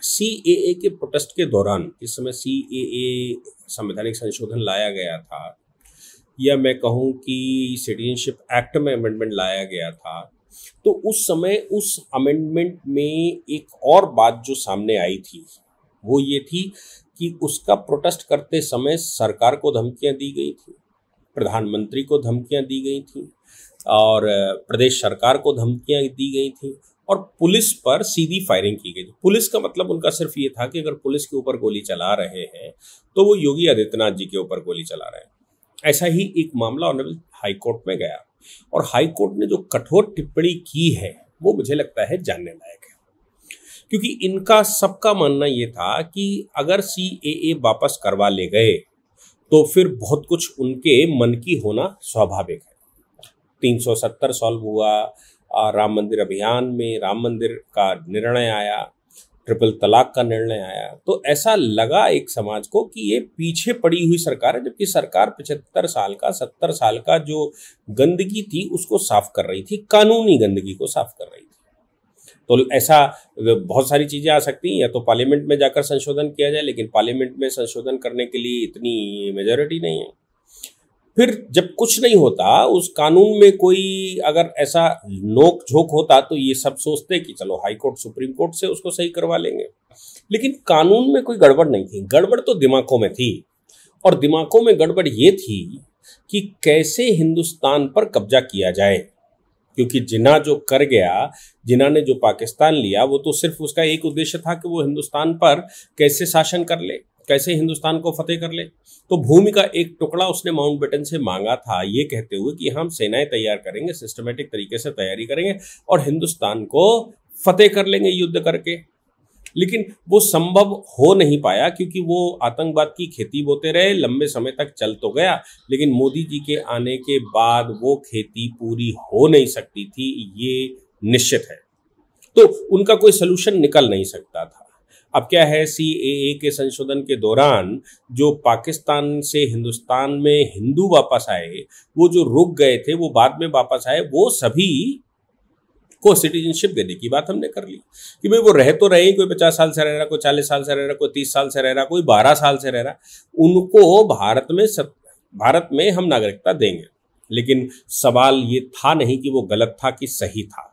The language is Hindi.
सीएए के प्रोटेस्ट के दौरान, इस समय सीएए संवैधानिक संशोधन लाया गया था, या मैं कहूँ कि सिटीजनशिप एक्ट में अमेंडमेंट लाया गया था, तो उस समय उस अमेंडमेंट में एक और बात जो सामने आई थी वो ये थी कि उसका प्रोटेस्ट करते समय सरकार को धमकियां दी गई थी, प्रधानमंत्री को धमकियां दी गई थी, और प्रदेश सरकार को धमकियां दी गई थी, और पुलिस पर सीधी फायरिंग की गई थी। पुलिस का मतलब उनका सिर्फ ये था कि अगर पुलिस के ऊपर गोली चला रहे हैं तो वो योगी आदित्यनाथ जी के ऊपर गोली चला रहे हैं। ऐसा ही एक मामला ऑनरेबल हाईकोर्ट में गया, और हाईकोर्ट ने जो कठोर टिप्पणी की है वो मुझे लगता है जानने लायक है, क्योंकि इनका सबका मानना ये था कि अगर सीएए वापस करवा ले गए तो फिर बहुत कुछ उनके मन की होना स्वाभाविक है। 370 सॉल्व हुआ, राम मंदिर अभियान में राम मंदिर का निर्णय आया, ट्रिपल तलाक का निर्णय आया, तो ऐसा लगा एक समाज को कि ये पीछे पड़ी हुई सरकार है, जबकि सरकार 75 साल का 70 साल का जो गंदगी थी उसको साफ कर रही थी, कानूनी गंदगी को साफ कर रही थी। तो ऐसा बहुत सारी चीज़ें आ सकती हैं, या तो पार्लियामेंट में जाकर संशोधन किया जाए, लेकिन पार्लियामेंट में संशोधन करने के लिए इतनी मेजॉरिटी नहीं है। फिर जब कुछ नहीं होता, उस कानून में कोई अगर ऐसा नोक झोंक होता तो ये सब सोचते कि चलो हाई कोर्ट सुप्रीम कोर्ट से उसको सही करवा लेंगे, लेकिन कानून में कोई गड़बड़ नहीं थी। गड़बड़ तो दिमागों में थी, और दिमागों में गड़बड़ ये थी कि कैसे हिंदुस्तान पर कब्जा किया जाए, क्योंकि जिन्ना जो कर गया, जिन्ना ने जो पाकिस्तान लिया, वो तो सिर्फ उसका एक उद्देश्य था कि वो हिंदुस्तान पर कैसे शासन कर ले, कैसे हिंदुस्तान को फतेह कर ले। तो भूमि का एक टुकड़ा उसने माउंटबेटन से मांगा था, ये कहते हुए कि हम सेनाएं तैयार करेंगे, सिस्टमेटिक तरीके से तैयारी करेंगे और हिंदुस्तान को फतेह कर लेंगे युद्ध करके। लेकिन वो संभव हो नहीं पाया, क्योंकि वो आतंकवाद की खेती बोते रहे, लंबे समय तक चल तो गया, लेकिन मोदी जी के आने के बाद वो खेती पूरी हो नहीं सकती थी, ये निश्चित है। तो उनका कोई सलूशन निकल नहीं सकता था। अब क्या है, सीएए के संशोधन के दौरान जो पाकिस्तान से हिंदुस्तान में हिंदू वापस आए, वो जो रुक गए थे वो बाद में वापस आए, वो सभी को सिटीजनशिप देने की बात हमने कर ली कि भाई वो रह तो रहे, कोई 50 साल से रह रहा, कोई 40 साल से रह रहा, कोई 30 साल से रह रहा, कोई 12 साल से रह रहा, उनको भारत में हम नागरिकता देंगे। लेकिन सवाल ये था नहीं कि वो गलत था कि सही था।